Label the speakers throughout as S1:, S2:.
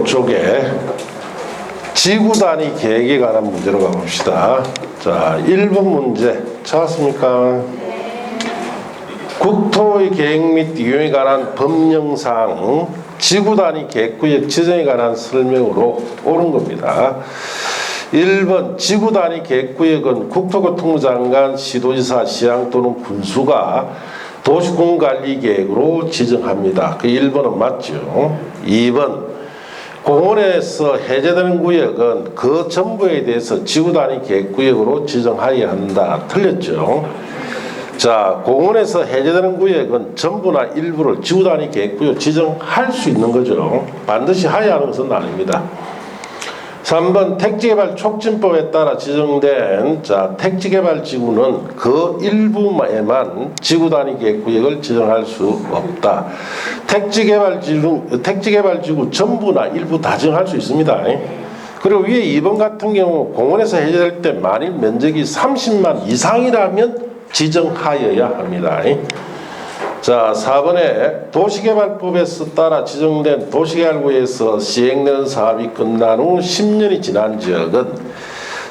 S1: 45쪽에 지구 단위 계획에 관한 문제로 가봅시다. 자, 1번 문제 찾았습니까? 국토의 계획 및 이용에 관한 법령상 지구 단위 계획구역 지정에 관한 설명으로 옳은 겁니다. 1번 지구 단위 계획구역은 국토교통부 장관, 시도지사, 시장 또는 군수가 도시공간관리계획으로 지정합니다. 그 1번은 맞죠. 2번 공원에서 해제되는 구역은 그 전부에 대해서 지구 단위 계획구역으로 지정하여야 한다. 틀렸죠. 자, 공원에서 해제되는 구역은 전부나 일부를 지구 단위 계획구역 지정할 수 있는 거죠. 반드시 하여야 하는 것은 아닙니다. 3번 택지개발 촉진법에 따라 지정된 택지개발지구는 그 일부에만 지구 단위 계획구역을 지정할 수 없다. 택지개발지구 전부나 일부 다 지정할 수 있습니다. 그리고 위에 2번 같은 경우 공원에서 해제될 때 만일 면적이 30만 이상이라면 지정하여야 합니다. 자, 4번에 도시개발법에서 따라 지정된 도시개발구에서 시행되는 사업이 끝난 후 10년이 지난 지역은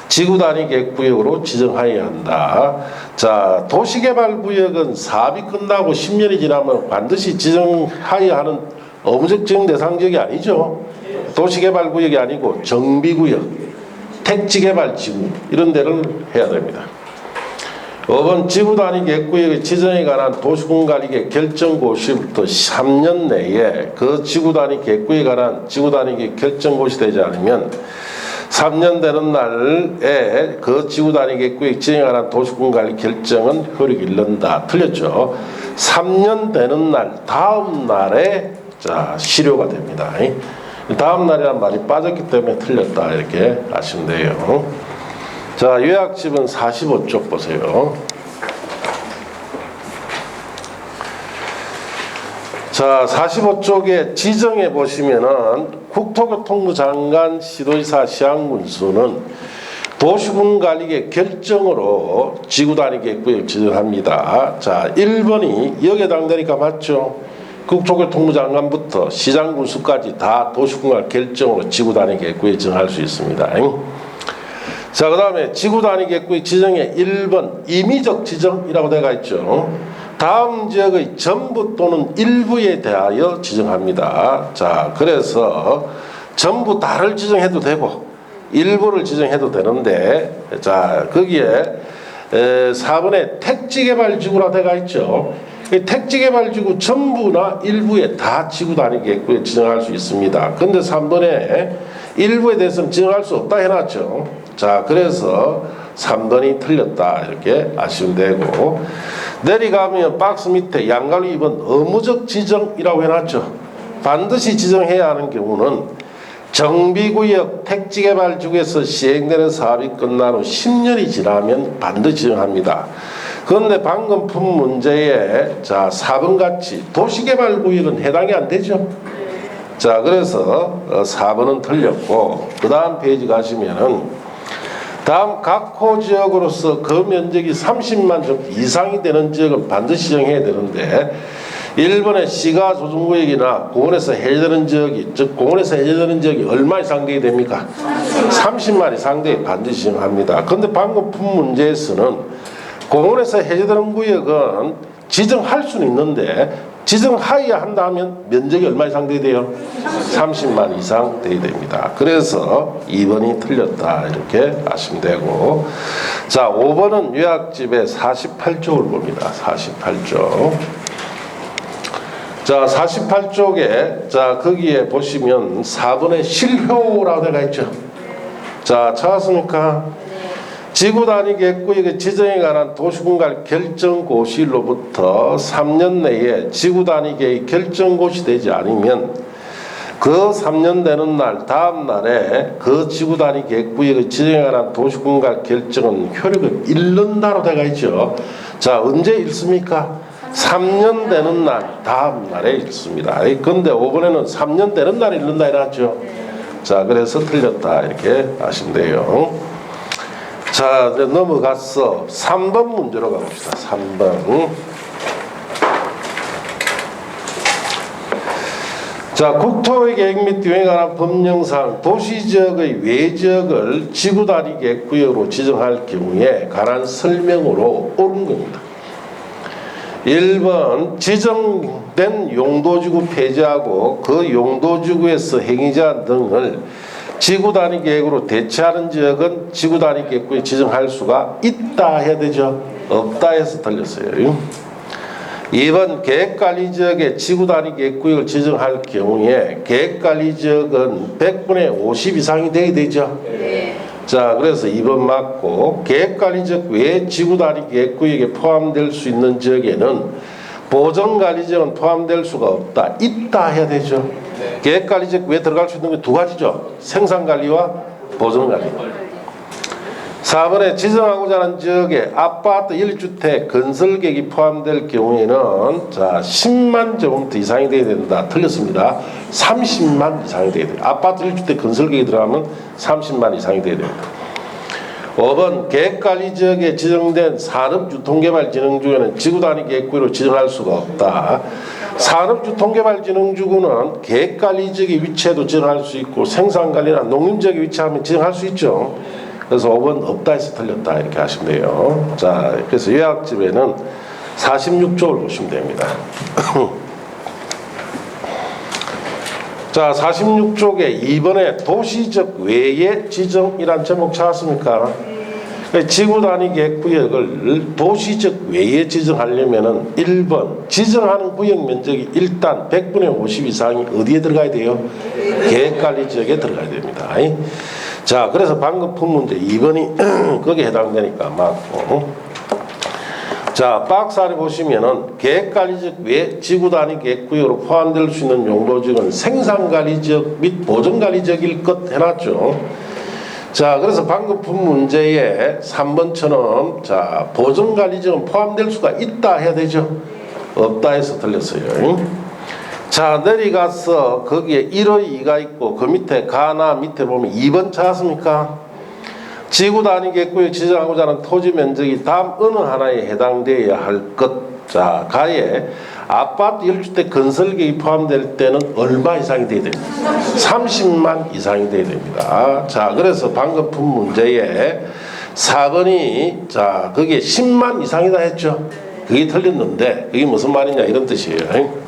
S1: 지구 단위 계획구역으로 지정하여야 한다. 자, 도시개발구역은 사업이 끝나고 10년이 지나면 반드시 지정하여야 하는 업무적 지정 대상 지역이 아니죠. 도시개발구역이 아니고 정비구역, 택지개발지구 이런 데를 해야 됩니다. 5번 지구 단위 계획구역의 지정에 관한 도시공간관리계획 결정고시부터 3년 내에 그 지구 단위 계획구역에 관한 지구 단위 계획 결정고시 되지 않으면 3년 되는 날에 그 지구 단위 계획구역 지정에 관한 도시공간관리 결정은 효력이 잃는다. 틀렸죠. 3년 되는 날 다음 날에 실효가 됩니다. 다음 날이라는 말이 빠졌기 때문에 틀렸다. 이렇게 아시면 돼요. 자, 요약집은 45쪽 보세요. 자, 45쪽에 지정해 보시면은 국토교통부 장관, 시도지사, 시장군수는 도시공간관리계획 결정으로 지구 단위 계획구역 지정합니다. 자, 1번이 여기에 해당되니까 맞죠? 국토교통부 장관부터 시장군수까지 다 도시공간 결정으로 지구 단위 계획구역 지정할 수 있습니다. 자, 그 다음에 지구 단위 계획구역 지정에 1번 임의적 지정이라고 되어 있죠. 다음 지역의 전부 또는 일부에 대하여 지정합니다. 자, 그래서 전부 다를 지정해도 되고 일부를 지정해도 되는데, 자, 거기에 4번에 택지개발지구라고 되어 있죠. 택지개발지구 전부나 일부에 다 지구 단위 계획구역 지정할 수 있습니다. 그런데 3번에 일부에 대해서는 지정할 수 없다 해놨죠. 자, 그래서 3번이 틀렸다 이렇게 아시면 되고, 내려가면 박스 밑에 양갈로 2번 의무적 지정이라고 해놨죠. 반드시 지정해야 하는 경우는 정비구역 택지개발지구에서 시행되는 사업이 끝난 후 10년이 지나면 반드시 지정합니다. 그런데 방금 푼 문제에 4번 같이 도시개발구역은 해당이 안 되죠. 자, 그래서 4번은 틀렸고, 그 다음 페이지 가시면은 다음 각호 지역으로서 그 면적이 30만 정 이상이 되는 지역은 반드시 지정해야 되는데, 1번의 시가조정구역이나 공원에서 해제되는 지역이, 즉 공원에서 해제되는 지역이 얼마 이상 되게 됩니까? 30만 이상 되게 반드시 지정합니다. 그런데 방금 푼 문제에서는 공원에서 해제되는 구역은 지정할 수는 있는데 지정하여야 한다면 면적이 얼마 이상 돼야 돼요? 30만 이상 돼야 됩니다. 그래서 2번이 틀렸다 이렇게 아시면 되고, 자, 5번은 요약집의 48쪽을 봅니다. 48쪽. 자, 48쪽에 거기에 보시면 4번의 실효라고 되어 있죠. 자, 찾았습니까? 지구 단위 계획구역의 지정에 관한 도시공간 결정고시로부터 3년 내에 지구 단위 계획 결정고시 되지 않으면 그 3년 되는 날 다음 날에 그 지구 단위 계획구역의 지정에 관한 도시공간 결정은 효력을 잃는다로 되어 있죠. 자, 언제 잃습니까? 3년 되는 날 다음 날에 잃습니다. 그런데 5번에는 3년 되는 날에 잃는다 해놨죠. 자, 그래서 틀렸다 이렇게 아시면 돼요. 자, 이제 넘어가서 3번 문제로 가봅시다. 3번. 자, 국토의 계획 및 규정에 관한 법령상 도시지역의 외지역을 지구단위 계획구역으로 지정할 경우에 관한 설명으로 옳은 겁니다. 1번 지정된 용도지구 폐지하고 그 용도지구에서 행위자 등을 지구단위 계획으로 대체하는 지역은 지구단위 계획구에 지정할 수가 있다 해야 되죠. 없다 해서 틀렸어요. 2번 계획관리지역에 지구단위 계획구역을 지정할 경우에 계획관리지역은 100분의 50 이상이 돼야 되죠. 네. 자, 그래서 2번 맞고, 계획관리지역 외에 지구단위 계획구역에 포함될 수 있는 지역에는 보전관리지역은 포함될 수가 없다. 있다 해야 되죠. 네. 계획관리지역 외에 들어갈 수 있는 게 두 가지죠. 생산관리와 보전관리. 4번에 지정하고자 하는 지역에 아파트 1주택 건설 계획이 포함될 경우에는 자 10만 제곱미터 이상이 돼야 된다. 틀렸습니다. 30만 이상이 돼야 돼요. 아파트 1주택 건설 계획이 들어가면 30만 이상이 돼야 됩니다. 5번 계획관리 지역에 지정된 산업유통개발진흥지구에는 지구단위 계획구역으로 지정할 수가 없다. 산업유통개발진흥지구는 계획관리 지역의 위치에도 지정할 수 있고 생산관리나 농림지역에 위치하면 지정할 수 있죠. 그래서 5번 없다 해서 틀렸다 이렇게 하시면 돼요. 자, 그래서 요약집에는 46쪽을 보시면 됩니다. 자, 46쪽에 2번에 도시적 외의 지정이란 제목 찾았습니까? 지구단위 계획구역을 도시적 외에 지정하려면은 1번 지정하는 구역 면적이 일단 100분의 50 이상이 어디에 들어가야 돼요? 계획관리 지역에 들어가야 됩니다. 자, 그래서 방금 푼 문제 2번이 거기에 해당되니까 맞고. 자, 박스 아래 보시면은 계획관리지역 외 지구단위 계획구역으로 포함될 수 있는 용도지역은 생산관리지역 및 보전관리지역일 것 해놨죠. 자, 그래서 방금 푼 문제에 3번처럼 자 보전관리지역은 포함될 수가 있다 해야 되죠. 없다 해서 틀렸어요. 자, 내려가서 거기에 1의 2가 있고 그 밑에 가나 밑에 보면 2번 찾았습니까? 지구단위 계획구역 지정하고자 하는 토지 면적이 다음 어느 하나에 해당되어야 할 것. 자, 가에 아파트 1주택 건설 계획이 포함될 때는 얼마 이상이 돼야 됩니다. 30만 이상이 돼야 됩니다. 자, 그래서 방금 푼 문제에 4번이 자, 거기에 10만 이상이다 했죠. 그게 틀렸는데 그게 무슨 말이냐 이런 뜻이에요.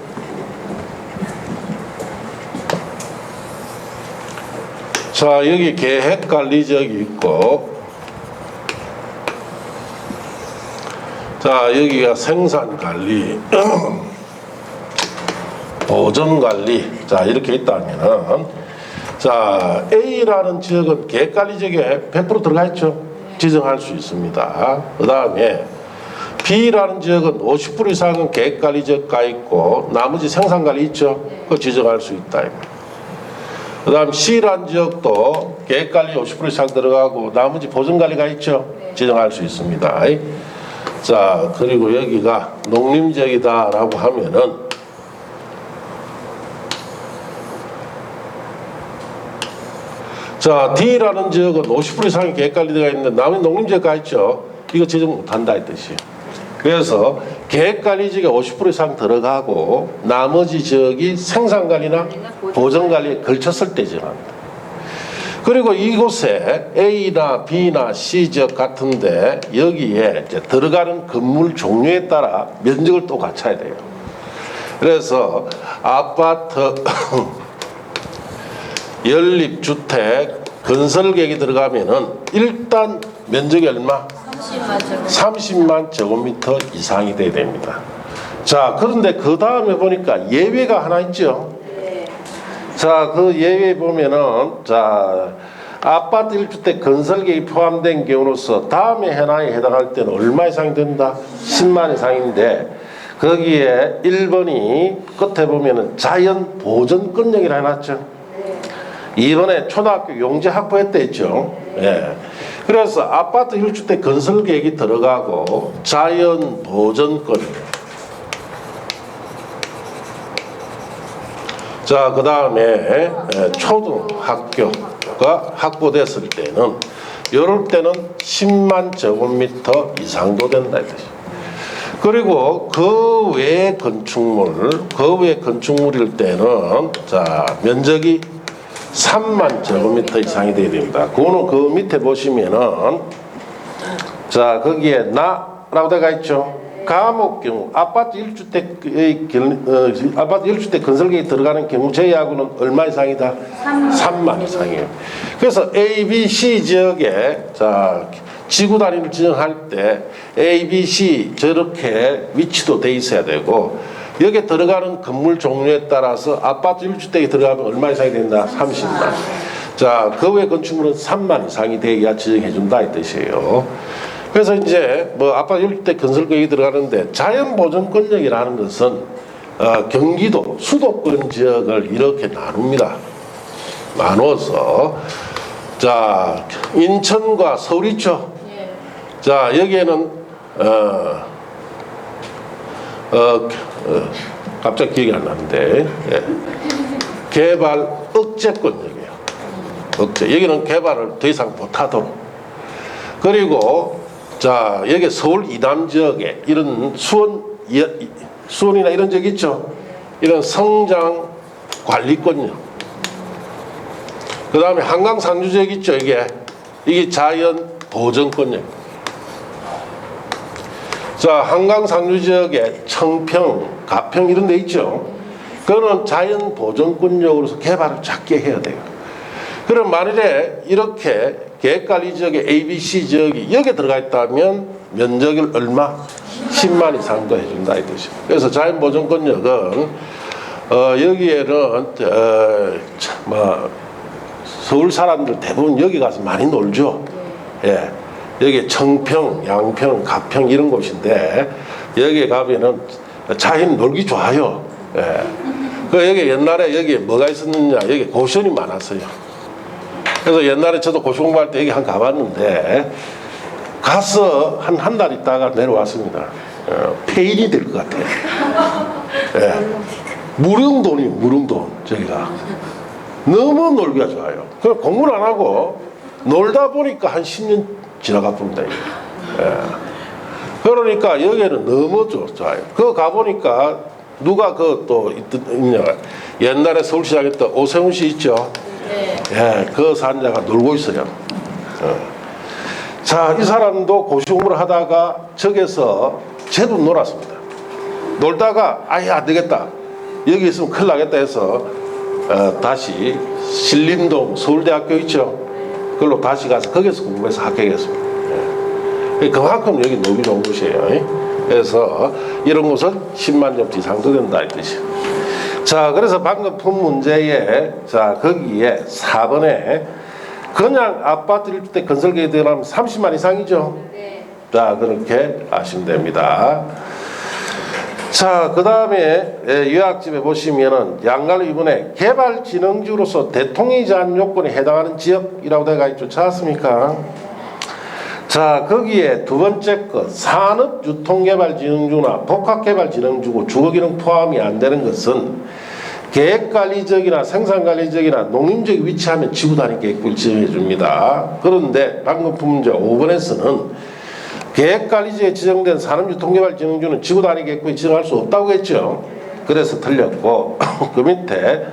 S1: 자, 여기 계획관리지역이 있고 자, 여기가 생산관리 보전관리 자 이렇게 있다면은 자 A라는 지역은 계획관리지역에 100% 들어가 있죠. 지정할 수 있습니다. 그 다음에 B라는 지역은 50% 이상은 계획관리지역 가 있고 나머지 생산관리 있죠. 그거 지정할 수 있다. 그 다음 C라는 지역도 계획관리 50% 이상 들어가고 나머지 보전관리가 있죠. 지정할 수 있습니다. 자, 그리고 여기가 농림지역이다 라고 하면은 자 D라는 지역은 50% 이상의 계획관리가 있는데 나머지 농림지역가 있죠. 이거 지정 못한다 이 뜻이에요. 그래서 계획관리지역에 50% 이상 들어가고 나머지 지역이 생산관리나 보전관리에 걸쳤을 때 지정합니다. 그리고 이곳에 A나 B나 C 지역 같은데 여기에 이제 들어가는 건물 종류에 따라 면적을 또 갖춰야 돼요. 그래서 아파트 연립주택 건설계획이 들어가면은 일단 면적이 얼마? 30만 제곱미터 이상이 돼야 됩니다. 자, 그런데 그 다음에 보니까 예외가 하나 있죠. 자, 그 예외 보면은 자 아파트 1주택 건설계획이 포함된 경우로서 다음에 하나에 해당할 때는 얼마 이상이 된다? 10만 이상인데 거기에 1번이 끝에 보면은 자연 보전권역이라 해놨죠. 2번에 초등학교 용지 확보했다 했죠. 예. 그래서 아파트 1주택 건설계획이 들어가고 자연 보전권. 자, 그 다음에 초등학교가 확보됐을 때는 이럴 때는 10만 제곱미터 이상도 된다. 그리고 그 외의 건축물일 때는 자 면적이 3만 제곱미터 이상이 돼야 됩니다. 그거는 그 밑에 보시면은 자 거기에 나라고 되어 있죠. 감옥 경우 아파트 1주택 건설 계획 들어가는 경우 제외하고는 얼마 이상이다? 3만 이상이에요. 그래서 A, B, C 지역에 자 지구 단위를 지정할 때 A, B, C 저렇게 위치도 돼 있어야 되고 여기에 들어가는 건물 종류에 따라서 아파트 1주택에 들어가면 얼마 이상이 된다? 30만. 자, 그 외 건축물은 3만 이상이 돼야 지정해 준다 이 뜻이에요. 그래서 이제 뭐 아파트 1주택 건설 계획이 들어가는데 자연보전권역이라는 것은 경기도 수도권 지역을 이렇게 나눕니다. 나눠서 자 인천과 서울 있죠. 자 여기에는 갑자기 기억이 안 나는데 개발 억제권역이에요. 억제. 여기는 개발을 더 이상 못하도록. 그리고 자 여기 서울 이남 지역에 이런 수원이나 이런 지역 있죠. 이런 성장 관리권역. 그 다음에 한강 상주 지역 있죠. 이게 자연 보전권역. 자 한강 상주 지역에 청평, 가평 이런 데 있죠. 그거는 자연 보전권역으로서 개발을 작게 해야 돼요. 그럼 만일에 이렇게 계획관리 지역에 A, B, C 지역이 여기에 들어가 있다면 면적을 얼마? 10만 이상도 해준다 이 뜻이에요. 그래서 자연보전권역은 여기에는 서울 사람들 대부분 여기 가서 많이 놀죠. 예, 여기 청평, 양평, 가평 이런 곳인데 여기에 가면은 자연 놀기 좋아요. 예. 그 여기 옛날에 여기 뭐가 있었느냐? 여기 고시원이 많았어요. 그래서 옛날에 저도 고시 공부할 때 여기 한 가봤는데 가서 한 달 있다가 내려왔습니다. 폐인이 될 것 같아요. 예. 무릉돈 저기가 너무 놀기가 좋아요. 그럼 공부를 안 하고 놀다 보니까 한 10년 지나가 봅니다. 예. 그러니까 여기는 너무 좋아요. 그거 가보니까 누가 또 있냐? 옛날에 서울시장 했던 오세훈 씨 있죠? 예, 그 산자가 놀고 있어요. 자, 이 사람도 고시공부를 하다가 저기서 제도 놀았습니다. 놀다가 아예 안 되겠다. 여기 있으면 큰일 나겠다 해서 다시 신림동 서울대학교 있죠? 그걸로 다시 가서 거기서 공부해서 합격했습니다. 예. 그만큼 여기 놀기 좋은 곳이에요. 그래서 이런 곳은 10만 점 이상도 된다 이 뜻이에요. 자, 그래서 방금 푼 문제에 자 거기에 4번에 그냥 아파트 1주택 건설 계획 들어가면 30만 이상이죠. 네. 자, 그렇게 아시면 됩니다. 자, 그 다음에 요약집에 보시면은 양갈로 2번에 개발진흥지로서 대통령이 제한 요건에 해당하는 지역이라고 되어 있죠. 찾았습니까? 자, 거기에 두 번째 것 산업유통개발진흥주나 복합개발진흥주고 주거기능 포함이 안 되는 것은 계획관리적이나 생산관리적이나 농림적이 위치하면 지구단위 계획부를 지정해 줍니다. 그런데 방금 푼 문제 5번에서는 계획관리지에 지정된 산업유통개발진흥주는 지구단위 계획부에 지정할 수 없다고 했죠. 그래서 틀렸고 그 밑에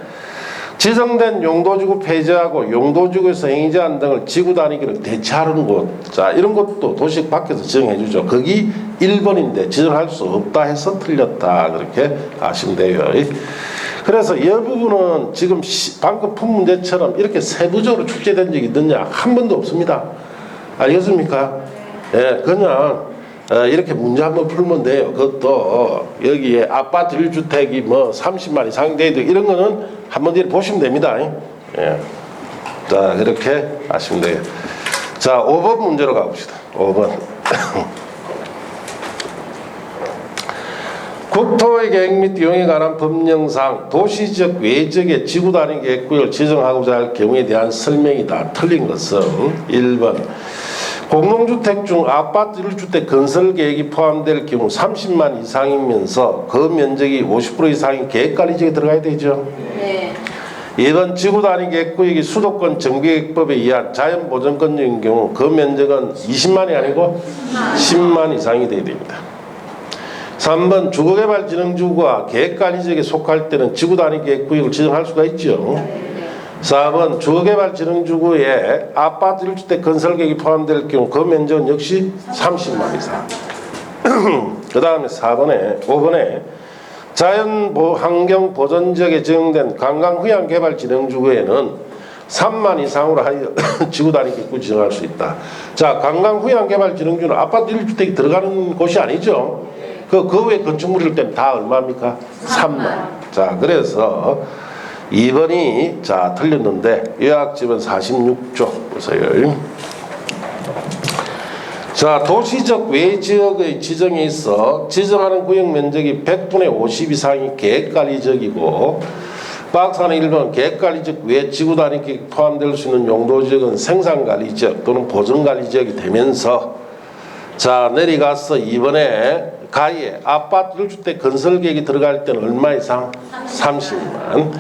S1: 지정된 용도지구 폐지하고 용도지구에서 행위제한 등을 지구단위기로 대체하는 곳, 자 이런 것도 도시 밖에서 지정해 주죠. 거기 1번인데 지정할 수 없다 해서 틀렸다 그렇게 아시면 돼요. 그래서 이 부분은 지금 방금 푼 문제처럼 이렇게 세부적으로 출제된 적이 있느냐? 한 번도 없습니다. 알겠습니까? 예, 그냥 이렇게 문제 한번 풀면 돼요. 그것도 여기에 아파트 1주택이 뭐 30만 이상 돼도 이런 거는 한번 보시면 됩니다. 예. 자, 그렇게 아시면 돼요. 자, 5번 문제로 가봅시다. 5번. 국토의 계획 및 이용에 관한 법령상 도시적 외적의 지구단위 계획구역을 지정하고자 할 경우에 대한 설명이다. 틀린 것은 1번 공동주택 중 아파트 1주택 건설 계획이 포함될 경우 30만 이상이면서 그 면적이 50% 이상인 계획관리지역에 들어가야 되죠. 네. 2번 지구단위 계획구역이 수도권 정비계획법에 의한 자연보전권역인 경우 그 면적은 20만이 아니고 10만 이상이 돼야 됩니다. 3번 주거개발진흥지구가 계획관리지역에 속할 때는 지구단위 계획구역을 지정할 수가 있죠. 4번 주거개발진흥지구에 아파트 1주택 건설계획이 포함될 경우 그 면적은 역시 30만 이상. 그 다음에 5번에 자연환경보전지역에 지정된 관광휴양개발진흥지구에는 3만 이상으로 하여 지구단위 계획구 지정할 수 있다. 자, 관광휴양개발진흥지구는 아파트 1주택이 들어가는 곳이 아니죠. 그 외 건축물일 때는 다 얼마입니까? 3만. 자, 그래서 2번이 자 틀렸는데 요약집은 46쪽 보세요. 자, 도시적 외지역의 지정에 있어 지정하는 구역 면적이 100분의 50 이상이 계획관리지역이고 박스는 1번 계획관리지역 외 지구단위 계획 포함될 수 있는 용도지역은 생산관리지역 또는 보전관리지역이 되면서 자 내려가서 2번에 가에 아파트 1주택 건설계획이 들어갈 때는 얼마 이상? 30만.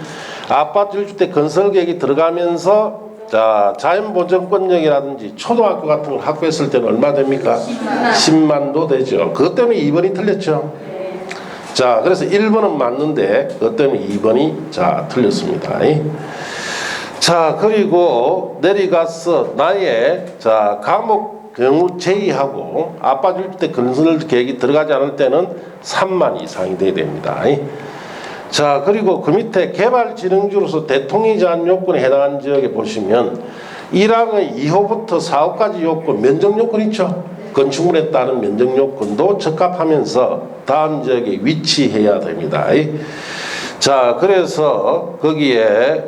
S1: 아파트 1주택 건설계획이 들어가면서 자 자연보전권역이라든지 초등학교 같은 걸 확보했을 때는 얼마 됩니까? 10만도 되죠. 그것 때문에 2번이 틀렸죠. 자 그래서 1번은 맞는데 그것 때문에 2번이 자 틀렸습니다. 자 그리고 내려가서 나의 자 과목 경우 제의하고 아파트 1주택 건설 계획이 들어가지 않을 때는 3만 이상이 돼야 됩니다. 자 그리고 그 밑에 개발진흥지로서 대통령이 정한 요건에 해당하는 지역에 보시면 1항의 2호부터 4호까지 요건 면적 요건 있죠. 건축물에 따른 면적 요건도 적합하면서 다음 지역에 위치해야 됩니다. 자 그래서 거기에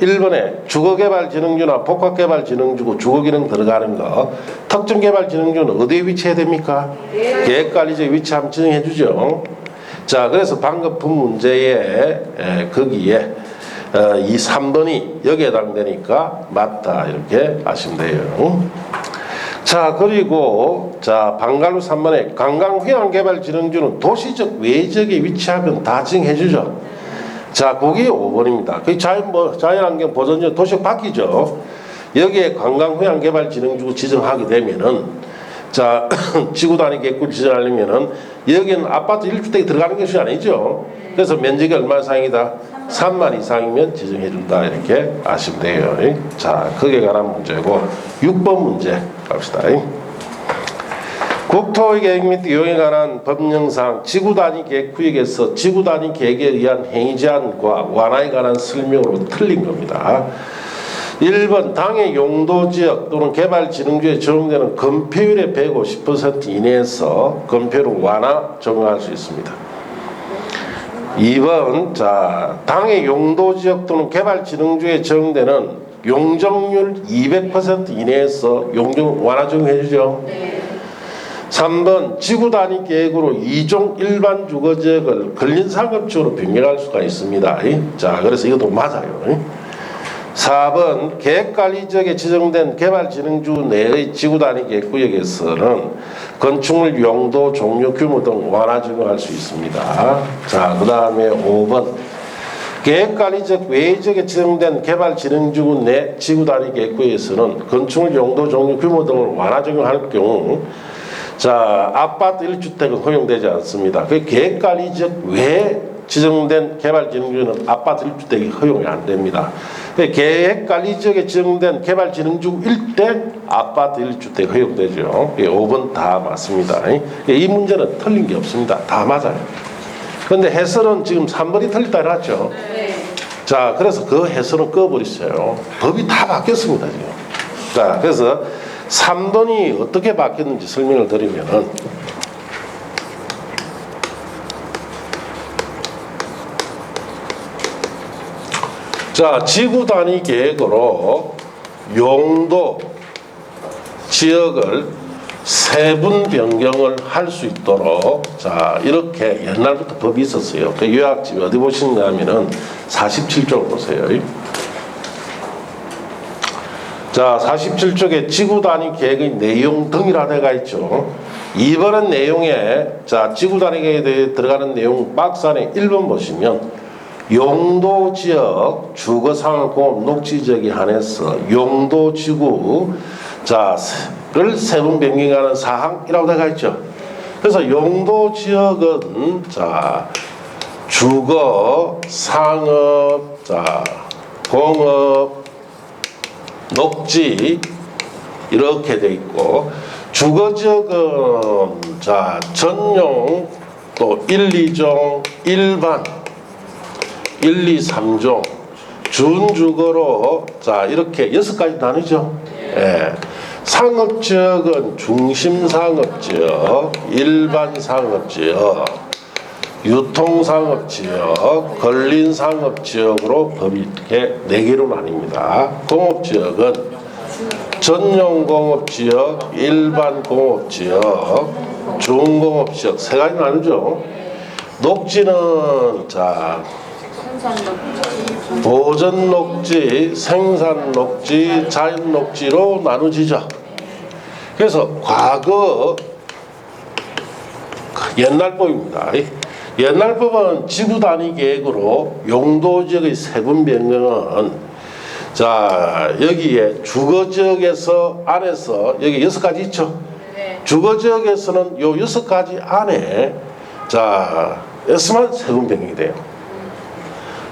S1: 1번에 주거개발진흥지나 복합개발진흥지구 주거기능 들어가는 거 특정개발진흥지구는 어디에 위치해야 됩니까? 계획관리지역에 위치하면 지정해 주죠. 자 그래서 방금 본 문제에 거기에 이 3번이 여기에 해당되니까 맞다 이렇게 아시면 돼요. 자 그리고 자 방갈로 3번에 관광휴양개발진흥지구는 도시적 외지역에 위치하면 다 지정해 주죠. 자 거기 5번입니다. 그 자연환경 보전지역 도시적 바뀌죠. 여기에 관광휴양개발진흥지구 지정하게 되면은 자 지구단위 계획구를 지정하려면은 여기는 아파트 1주택이 들어가는 것이 아니죠. 그래서 면적이 얼마 이상이다? 3만 이상이면 지정해 준다 이렇게 아시면 돼요. 자 거기에 관한 문제고 6번 문제 갑시다. 국토의 계획 및 이용에 관한 법령상 지구단위 계획구역에서 지구단위 계획에 의한 행위 제한과 완화에 관한 설명으로 틀린 겁니다. 1번 당해 용도지역 또는 개발진흥지에 적용되는 건폐율의 150% 이내에서 건폐율 완화 적용할 수 있습니다. 2번 자 당해 용도지역 또는 개발진흥지에 적용되는 용적률 200% 이내에서 용적 완화 적용해 주죠. 3번 지구단위 계획으로 2종 일반 주거지역을 근린상급지구로 변경할 수가 있습니다. 자 그래서 이것도 맞아요. 4번 계획관리지역에 지정된 개발진흥지구 내의 지구단위 계획구역에서는 건축물 용도, 종류, 규모 등 완화 적용할 수 있습니다. 자, 그 다음에 5번 계획관리지역 외지역에 지정된 개발진흥지구 내 지구단위 계획구역에서는 건축물 용도, 종류, 규모 등을 완화 적용할 경우 자 아파트 1주택은 허용되지 않습니다. 그 계획관리지역 외에 지정된 개발진흥지구는 아파트 1주택이 허용이 안 됩니다. 계획관리지역에 지정된 개발진흥지구 일대 아파트 1주택 허용되죠. 5번 다 맞습니다. 이 문제는 틀린 게 없습니다. 다 맞아요. 그런데 해설은 지금 3번이 틀렸다 해놨죠. 자 그래서 그 해설은 꺼버렸어요. 법이 다 바뀌었습니다 지금. 자 그래서 3번이 어떻게 바뀌었는지 설명을 드리면은 자 지구단위 계획으로 용도 지역을 세분 변경을 할 수 있도록 자 이렇게 옛날부터 법이 있었어요. 그 요약집이 어디 보시냐면은 47쪽 보세요. 자 47쪽에 지구단위 계획의 내용 등이라 되어 있죠. 이번엔 내용에 자 지구단위 계획에 대해 들어가는 내용 박스 안에 1번 보시면 용도지역 주거상공업 녹지지역에 한해서 용도지구 자를 세분 변경하는 사항이라고 되어 있죠. 그래서 용도 지역은 자 주거, 상업, 자 공업, 녹지 이렇게 돼 있고, 주거 지역은 자 전용 또 1, 2종, 일반 1, 2, 3종, 준주거로 자 이렇게 6가지 나누죠. 예. 상업지역은 중심상업지역, 일반상업지역, 유통상업지역, 근린상업지역으로 법이 이렇게 4개로 나뉩니다. 공업지역은 전용공업지역, 일반공업지역, 중공업지역 3가지 나누죠. 녹지는 자 보전녹지, 생산녹지, 자연녹지로 나누지죠. 그래서 과거 옛날 법입니다. 옛날 법은 지구 단위 계획으로 용도지역의 세분 변경은 자 여기에 주거지역에서 안에서 여기 6가지 있죠. 주거지역에서는 요 6가지 안에 자 에서만 세분 변경이 돼요.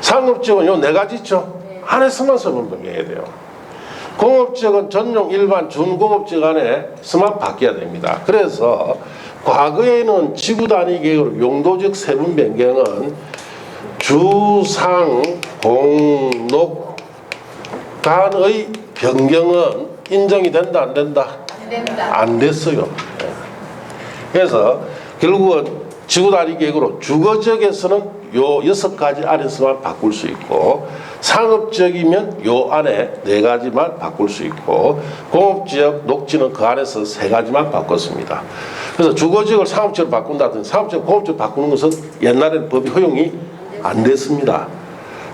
S1: 상업지역은 요 4가지 있죠. 안에서만 세분 변경해야 돼요. 공업지역은 전용, 일반, 준공업지역 안에서만 바뀌어야 됩니다. 그래서 과거에는 지구 단위 계획으로 용도지역 세분 변경은 주상, 공, 녹, 간의 변경은 인정이 된다 안 된다?
S2: 안 된다.
S1: 안 됐어요. 그래서 결국은 지구 단위 계획으로 주거지역에서는 요 6가지 안에서만 바꿀 수 있고, 상업지역이면 요 안에 4가지만 바꿀 수 있고, 공업지역, 녹지는 그 안에서 3가지만 바꿨습니다. 그래서 주거지역을 상업지역으로 바꾼다든지 상업지역, 공업지역 바꾸는 것은 옛날에는 법이 허용이 안 됐습니다.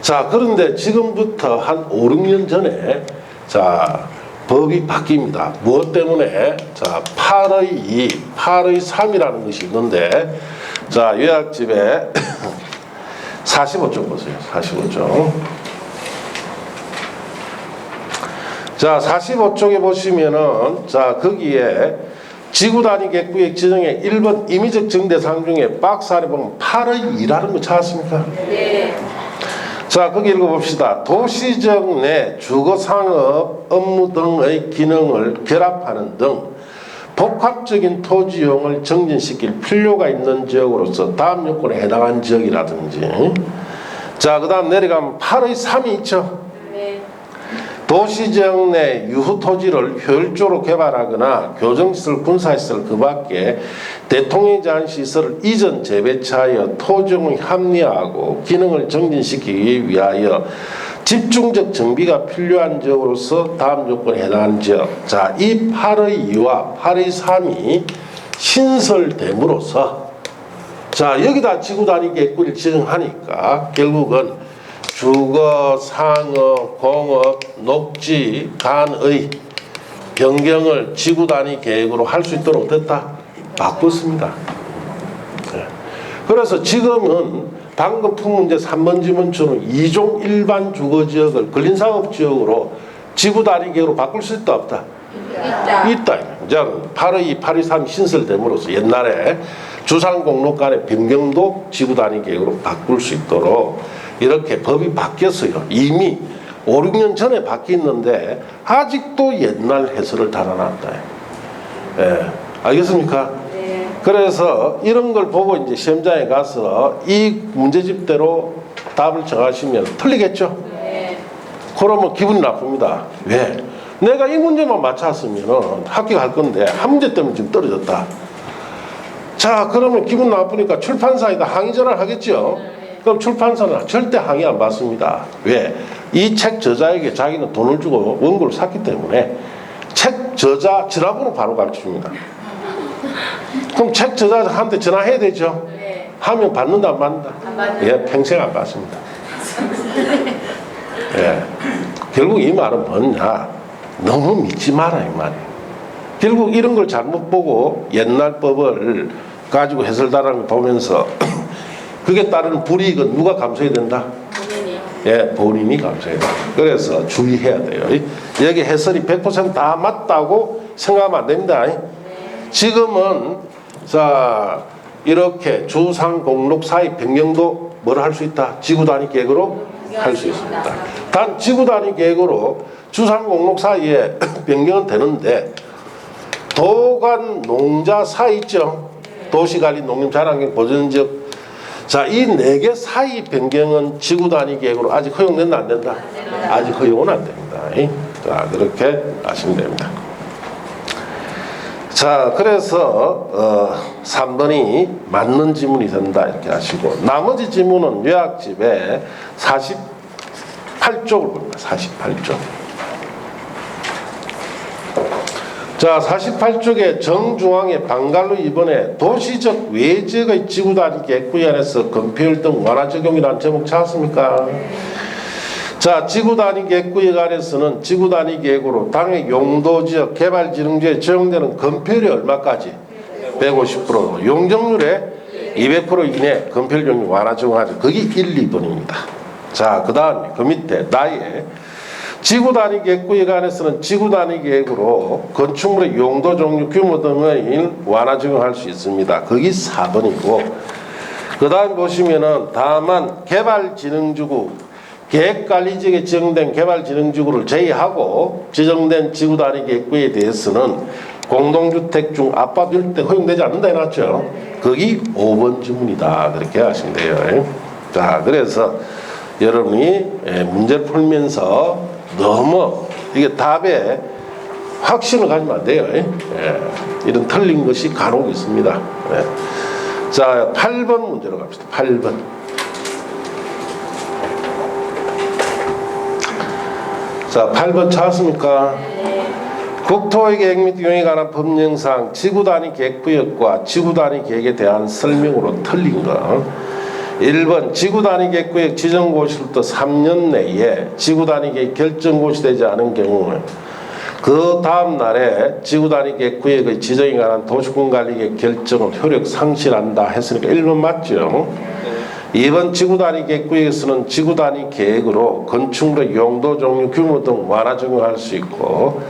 S1: 자, 그런데 지금부터 한 5, 6년 전에 자 법이 바뀝니다. 무엇 때문에? 자 8의 2, 8의 3이라는 것이 있는데, 자 요약집에 45쪽 보세요. 45쪽. 자 45쪽에 보시면은 자 거기에 지구 단위 계획구역 지정의 1번 임의적 정대상 중에 박스 안에 보면 8의 2라는 거 찾았습니까?
S2: 네.
S1: 자 거기 읽어봅시다. 도시적 내 주거 상업 업무 등의 기능을 결합하는 등 복합적인 토지 이용을 정진시킬 필요가 있는 지역으로서 다음 요건에 해당한 지역이라든지, 자 그 다음 내려가면 8의 3이 있죠.
S2: 네.
S1: 도시지역 내 유후 토지를 효율적으로 개발하거나 교정시설, 군사시설 그 밖에 대통령 제한 시설을 이전 재배치하여 토지용을 합리화하고 기능을 정진시키기 위하여 집중적 정비가 필요한 지역으로서 다음 요건에 해당하는 지역. 자, 이 8의 2와 8의 3이 신설됨으로써 자 여기다 지구 단위 계획구를 지정하니까 결국은 주거, 상업, 공업, 녹지, 간의 변경을 지구 단위 계획으로 할 수 있도록 됐다? 바꿨습니다. 네. 그래서 지금은 방금 푼 문제 3번 지문처럼 2종 일반 주거지역을 근린상업지역으로 지구 단위 계획으로 바꿀 수 있다 없다? 있다. 이제 8의 2, 8의 3 신설됨으로써 옛날에 주상공록 간의 변경도 지구 단위 계획으로 바꿀 수 있도록 이렇게 법이 바뀌었어요. 이미 5, 6년 전에 바뀌었는데 아직도 옛날 해설을 달아놨다. 예, 알겠습니까?
S2: 네.
S1: 그래서 이런 걸 보고 이제 시험장에 가서 이 문제집대로 답을 정하시면 틀리겠죠?
S2: 네.
S1: 그러면 기분이 나쁩니다. 왜? 내가 이 문제만 맞췄으면 합격할 건데 한 문제 때문에 지금 떨어졌다. 자, 그러면 기분 나쁘니까 출판사에다 항의 전화를 하겠죠? 그럼 출판사는 절대 항의 안 받습니다. 왜? 이 책 저자에게 자기는 돈을 주고 원고를 샀기 때문에 책 저자 전화번호 바로 가르쳐줍니다. 그럼 책 저자한테 전화해야 되죠?
S2: 네.
S1: 하면 받는다 안 받는다?
S2: 안 받는다.
S1: 예, 평생 안 받습니다. 예. 결국 이 말은 뭐냐? 너무 믿지 마라 이 말이에요. 결국 이런 걸 잘못 보고 옛날 법을 가지고 해설다라는 걸 보면서 그게 따르는 불이익은 누가 감수해야 된다?
S2: 본인이.
S1: 예, 본인이 감수해야 된다. 그래서 주의해야 돼요. 여기 해설이 100% 다 맞다고 생각하면 안 됩니다. 지금은 자, 이렇게 주상 공록 사이 변경도 뭘 할 수 있다? 지구 단위 계획으로 할 수 있습니다. 단 지구 단위 계획으로 주상 공록 사이에 변경은 되는데 도관 농자 사이 있죠? 도시관리 농림 자랑경 보전지역. 자, 이 4개 사이 변경은 지구 단위 계획으로 아직 허용된다 안 된다? 아직 허용은 안 됩니다. 자, 그렇게 아시면 됩니다. 자, 그래서 3번이 맞는 지문이 된다 이렇게 하시고, 나머지 지문은 요약집에 48쪽을 봅니다. 48쪽. 자, 48쪽에 정중앙에 방갈로 이번에 도시적 외적의 지구단위 계획구에 한해서 건폐율 등 완화 적용이라는 제목 찾았습니까? 자, 지구단위 계획구에 관해서는 지구단위 계획으로 당의 용도지역 개발진흥지에 적용되는 건폐율이 얼마까지? 150%, 용적률의 200% 이내 건폐율 완화 적용하죠. 그게 1, 2번입니다. 자, 그 다음에 그 밑에 나의 지구단위 계획구에 관해서는 지구단위 계획으로 건축물의 용도, 종류, 규모 등의 완화 적용할 수 있습니다. 그게 4번이고, 그 다음 보시면은 다만 개발진흥지구 계획관리지역에 지정된 개발진흥지구를 제외하고 지정된 지구단위 계획구에 대해서는 공동주택 중 아파트 일대 허용되지 않는다 해놨죠. 거기 5번 지문이다 그렇게 하시면 돼요. 자, 그래서 여러분이 문제를 풀면서 너무 이게 답에 확신을 가지면 안 돼요. 이런 틀린 것이 간혹 있습니다. 자, 8번 문제로 갑시다. 8번. 자, 8번 찾았습니까? 국토의 계획 및 이용에 관한 법령상 지구단위 계획구역과 지구단위 계획에 대한 설명으로 틀린 거. 1번 지구단위 계획구역 지정고시로부터 3년 내에 지구단위 계획 결정고시 되지 않은 경우 그 다음 날에 지구단위 계획구역의 지정에 관한 도시군관리계획 결정은 효력 상실한다 했으니까 1번 맞죠? 2번 지구단위 계획구역에서는 지구단위 계획으로 건축물의 용도, 종류, 규모 등 완화 적용할 수 있고,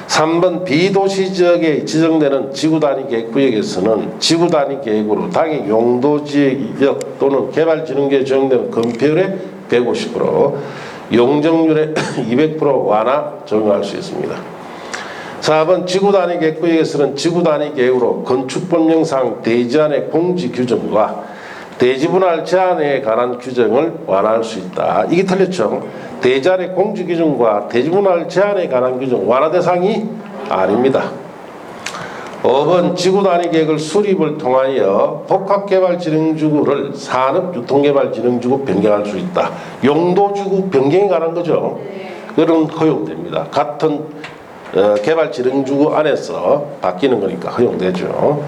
S1: 3번 비도시 지역에 지정되는 지구단위 계획구역에서는 지구단위 계획으로 당의 용도지역 또는 개발진흥지에 적용되는 건폐율의 150%, 용적률의 200% 완화 적용할 수 있습니다. 4번 지구단위 계획구역에서는 지구단위 계획으로 건축법령상 대지안의 공지 규정과 대지분할 제한에 관한 규정을 완화할 수 있다. 이게 틀렸죠. 대지안의 공지 규정과 대지분할 제한에 관한 규정 완화 대상이 아닙니다. 5번 지구단위 계획을 수립을 통하여 복합개발진흥지구를 산업유통개발진흥지구 변경할 수 있다. 용도지구 변경에 관한 거죠. 그런 허용됩니다. 같은 개발진흥지구 안에서 바뀌는 거니까 허용되죠.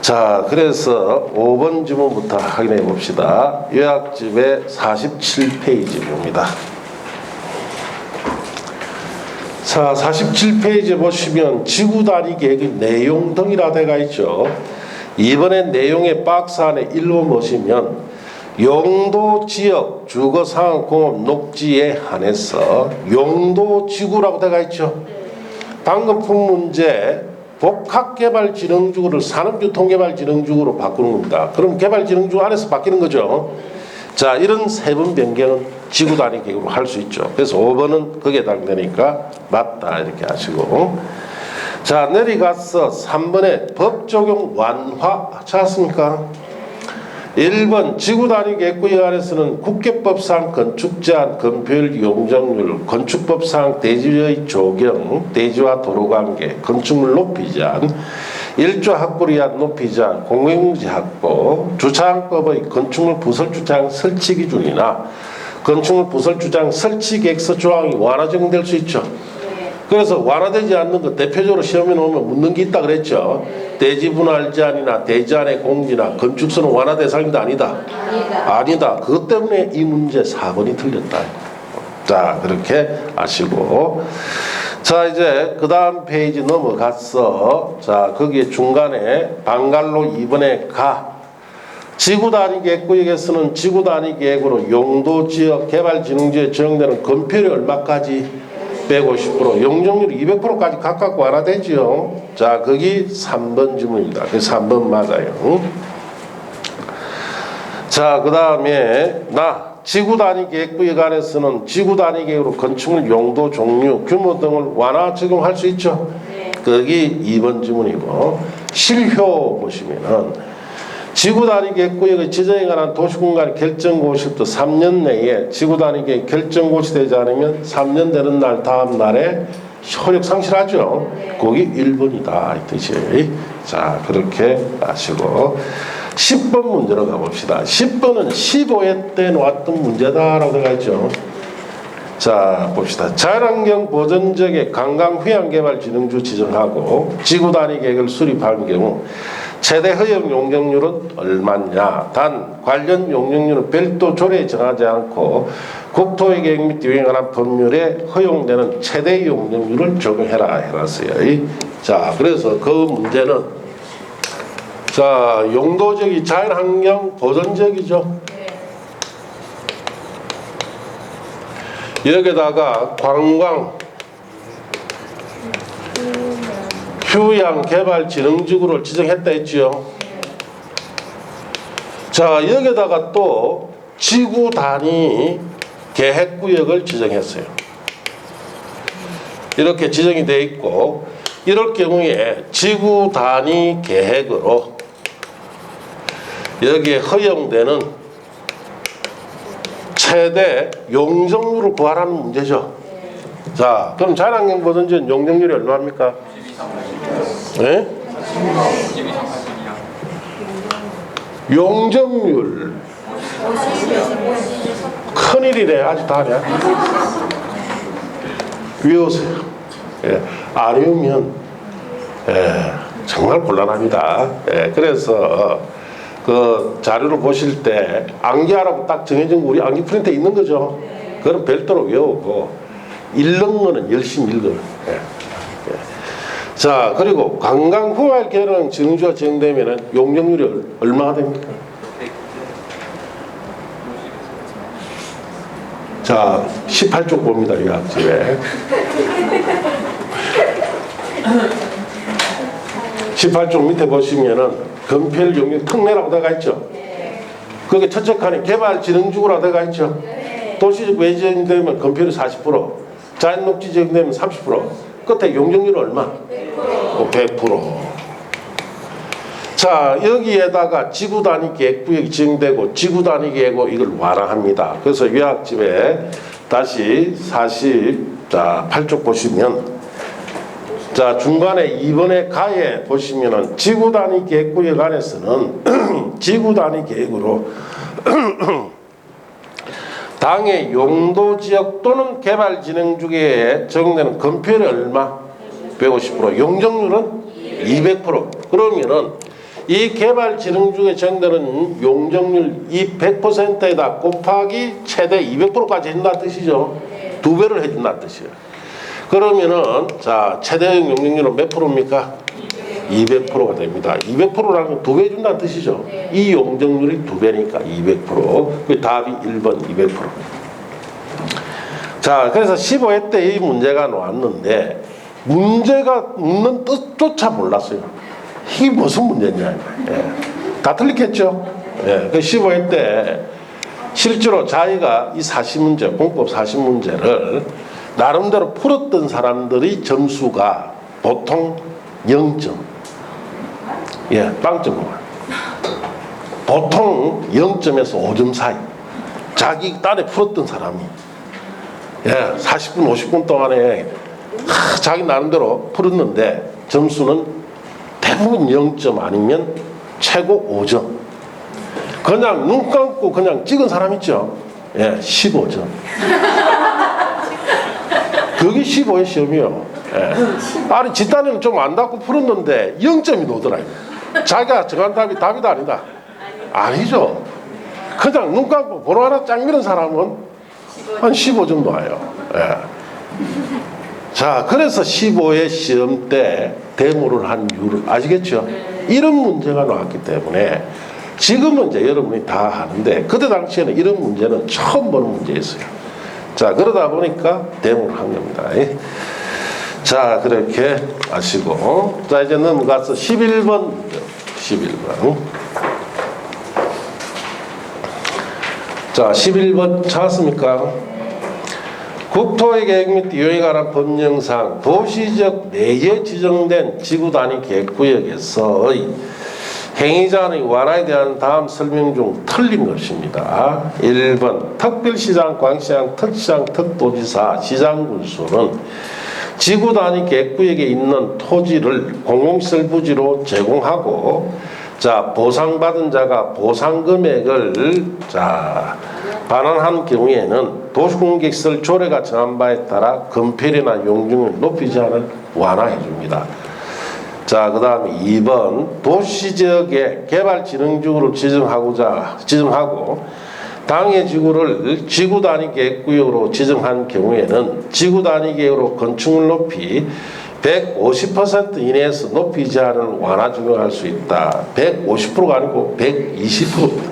S1: 자, 그래서 5번 지문부터 확인해 봅시다. 요약집의 47페이지입니다. 자, 47페이지 보시면 지구단위 계획의 내용 등이라 되어 있죠. 이번에 내용의 박스 안에 1번 보시면 용도지역 주거상업공업 녹지에 한해서 용도지구라고 되어 있죠. 방금 푼 문제 복합개발진흥지구를 산업유통개발진흥지구로 바꾸는 겁니다. 그럼 개발진흥지구 안에서 바뀌는 거죠. 자, 이런 세분 변경은 지구단위 계획으로 할 수 있죠. 그래서 5번은 거기에 해당되니까 맞다 이렇게 하시고, 자, 내려가서 3번에 법적용 완화 찾았습니까? 1번 지구단위 계획구에 한해서는 국계법상 건축제한, 건폐율, 용적률, 건축법상 대지의 조경, 대지와 도로관계, 건축물 높이 제한, 일조 확보를 위한 높이 제한, 공공용지 확보, 주차장법의 건축물 부설주차장 설치 기준이나 건축물 부설주차장 설치 계획서 조항이 완화 적용될 수 있죠. 그래서 완화되지 않는 것 대표적으로 시험에 나오면 묻는 게 있다 그랬죠. 대지분할 제한이나 대지안의 공지나 건축서는 완화 대상이다 아니다? 아니다. 그것 때문에 이 문제 4번이 틀렸다. 자, 그렇게 아시고, 자, 이제 그 다음 페이지 넘어갔어. 자, 거기에 중간에 방갈로 2번에 가. 지구단위 계획구역에서는 지구단위 계획으로 용도지역 개발진흥지에 적용되는 건폐율이 얼마까지? 150%, 용적률 200%까지 각각 완화되지요. 자, 거기 3번 지문입니다. 그 3번 맞아요. 자, 그 다음에 지구 단위 계획구역 안에서는 지구 단위 계획으로 건축물 용도, 종류, 규모 등을 완화 적용할 수 있죠. 거기 2번 지문이고, 실효 보시면은 지구 단위 계획구역의 지정에 관한 도시공간 결정고시부터 3년 내에 지구 단위 계획 결정고시 되지 않으면 3년 되는 날 다음 날에 효력 상실하죠. 거기 1번이다 이 뜻이. 자, 그렇게 아시고 10번 문제로 가봅시다. 10번은 15회 때 놓았던 문제다라고 되어 있죠. 자, 봅시다. 자연환경 보전 지역의 관광휴양개발진흥주 지정하고 지구 단위 계획을 수립할 경우 최대 허용 용적률은 얼마냐? 단 관련 용적률은 별도 조례에 정하지 않고 국토의 계획 및 유행에 관한 법률에 허용되는 최대 용적률을 적용해라 해놨어요. 자, 그래서 그 문제는 자, 용도지역이 자연환경 보전지역이죠. 여기다가 관광 휴양 개발 진흥지구를 지정했다 했지요. 자, 여기다가 또 지구 단위 계획구역을 지정했어요. 이렇게 지정이 되어 있고, 이럴 경우에 지구 단위 계획으로 여기에 허용되는 최대 용적률을 구하라는 문제죠. 자, 그럼 자연환경 보전지역 용적률이 얼마입니까? 네? 용적률 큰일이네. 아직도 하냐? 외우세요. 예, 안 외우면 정말 곤란합니다. 그래서 그 자료를 보실 때 암기하라고 딱 정해진 거 우리 암기 프린트에 있는 거죠. 그럼 별도로 외우고 읽는 거는 열심히 읽어요. 자, 그리고 관광 휴양 개발 진흥주가 지정되면은 용적률이 얼마가 됩니까? 자, 18쪽 봅니다. 이 학집에 18쪽 밑에 보시면은 건폐율 용적 특례라고 되어 있죠. 거기에 첫째 칸에 개발 진흥주구라고 되어 있죠. 도시적 외지역이 되면 건폐율이 40%, 자연녹지 지역이 되면 30%, 끝에 용적률은 얼마? 100%. 자, 여기에다가 지구 단위 계획구역이 지정되고 지구 단위 계획으로 이걸 완화합니다. 그래서 요약집에 다시 48쪽 보시면, 자, 중간에 2번의 가에 보시면은 지구 단위 계획구역 안에서는 지구 단위 계획으로 당의 용도지역 또는 개발진흥주기에 적용되는 건폐율이 얼마? 150%. 용적률은 200%. 그러면은 이 개발진흥주기에 적용되는 용적률 이 100%에다 곱하기 최대 200%까지 해준다는 뜻이죠. 2배를 해준다는 뜻이에요. 그러면은 자, 최대 용적률은 몇 프로입니까? 200%가 됩니다. 200%라는 건 2배 해준다는 뜻이죠. 이 용적률이 2배니까 200%. 그 답이 1번 200%. 자, 그래서 15회 때 이 문제가 나왔는데 문제가 묻는 뜻조차 몰랐어요. 이게 무슨 문제냐. 다 틀렸겠죠. 그 15회 때 실제로 자기가 이 40문제, 공법 40문제를 나름대로 풀었던 사람들이 점수가 보통 0점. 빵점만. 보통 0점에서 5점 사이. 자기 딴에 풀었던 사람이 40분, 50분 동안에 자기 나름대로 풀었는데 점수는 대부분 0점 아니면 최고 5점. 그냥 눈 감고 그냥 찍은 사람 있죠. 15점. 그게 15의 시험이요. 아니, 집단에는 좀 안 닿고 풀었는데 0점이 나오더라고요. 자기가 정한 답이 답이다 아니다? 아니죠. 그냥 눈 감고 번호 하나 짱 미는 사람은 한 15점 나와요. 자, 그래서 15의 시험 때 데모를 한 이유를 아시겠죠? 이런 문제가 나왔기 때문에 지금은 이제 여러분이 다 하는데 그때 당시에는 이런 문제는 처음 보는 문제였어요. 자, 그러다 보니까 대응을 한 겁니다. 자, 그렇게 아시고. 자, 이제 넘어가서 11번. 11번. 자, 11번 찾았습니까? 국토의 계획 및 이용에 관한 법령상 도시적 내에 지정된 지구단위 계획구역에서의 행위자의 완화에 대한 다음 설명 중 틀린 것입니다. 1번 특별시장, 광시장, 특시장, 특도지사, 시장군수는 지구단위 계획구역에 있는 토지를 공공시설 부지로 제공하고, 자, 보상받은 자가 보상금액을 반환한 경우에는 도시공개시설 조례가 정한 바에 따라 건폐율이나 용적률을 높이지 않을 완화해 줍니다. 자, 그 다음에 2번 도시지역의 개발진흥지구를 지정하고 당해 지구를 지구단위 계획구역으로 지정한 경우에는 지구단위 계획으로 건축물 높이 150% 이내에서 높이지 않은 완화 적용할 수 있다. 150%가 아니고 120%입니다.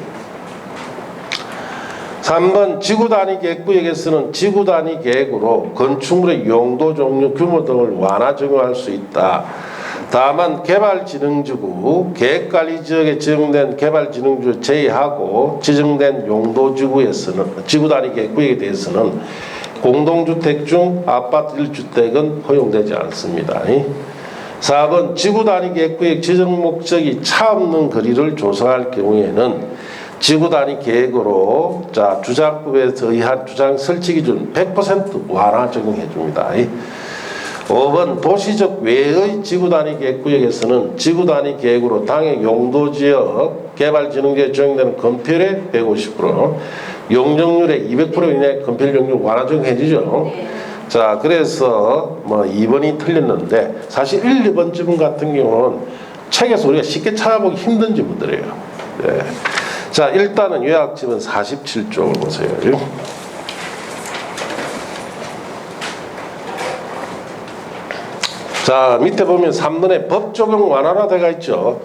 S1: 3번 지구단위 계획구역에서는 지구단위 계획으로 건축물의 용도, 종류, 규모 등을 완화 적용할 수 있다. 다만 개발진흥지구, 계획관리지역에 지정된 개발진흥지구 제외하고 지정된 용도지구에서는 지구단위 계획구역에 대해서는 공동주택 중 아파트 1주택은 허용되지 않습니다. 4번 지구단위 계획구역 지정 목적이 차 없는 거리를 조성할 경우에는 지구단위 계획으로 주장법에서 의한 주장 설치 기준 100% 완화 적용해 줍니다. 5번 도시적 외의 지구단위 계획구역에서는 지구단위 계획으로 당해 용도지역 개발진흥지에 적용되는 건폐율의 150%, 용적률의 200% 이내 건폐율 용적 완화 적용해 주죠. 자, 그래서 2번이 틀렸는데 사실 1, 2번 지문 같은 경우는 책에서 우리가 쉽게 찾아보기 힘든 지문들이에요. 네. 자, 일단은 요약집은 47쪽을 보세요. 자, 밑에 보면 3번에 법 적용 완화라 되어 있죠.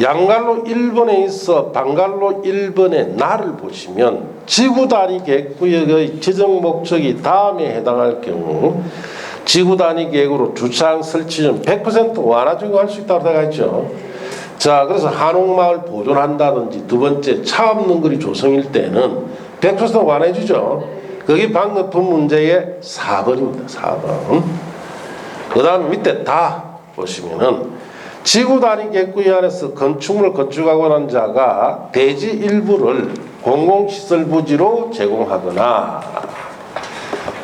S1: 양갈로 1번에 있어 방갈로 1번의 나를 보시면 지구단위 계획구역의 지정 목적이 다음에 해당할 경우 지구단위 계획으로 주차장 설치 중 100% 완화 적용할 수 있다고 되어 있죠. 자, 그래서 한옥마을 보존한다든지 두 번째 차 없는 거리 조성일 때는 100% 완화해 주죠. 그게 방금 본 문제의 4번입니다. 4번. 그 다음 밑에 다 보시면은 지구단위 계획구역 안에서 건축물을 건축하고 난 자가 대지 일부를 공공시설 부지로 제공하거나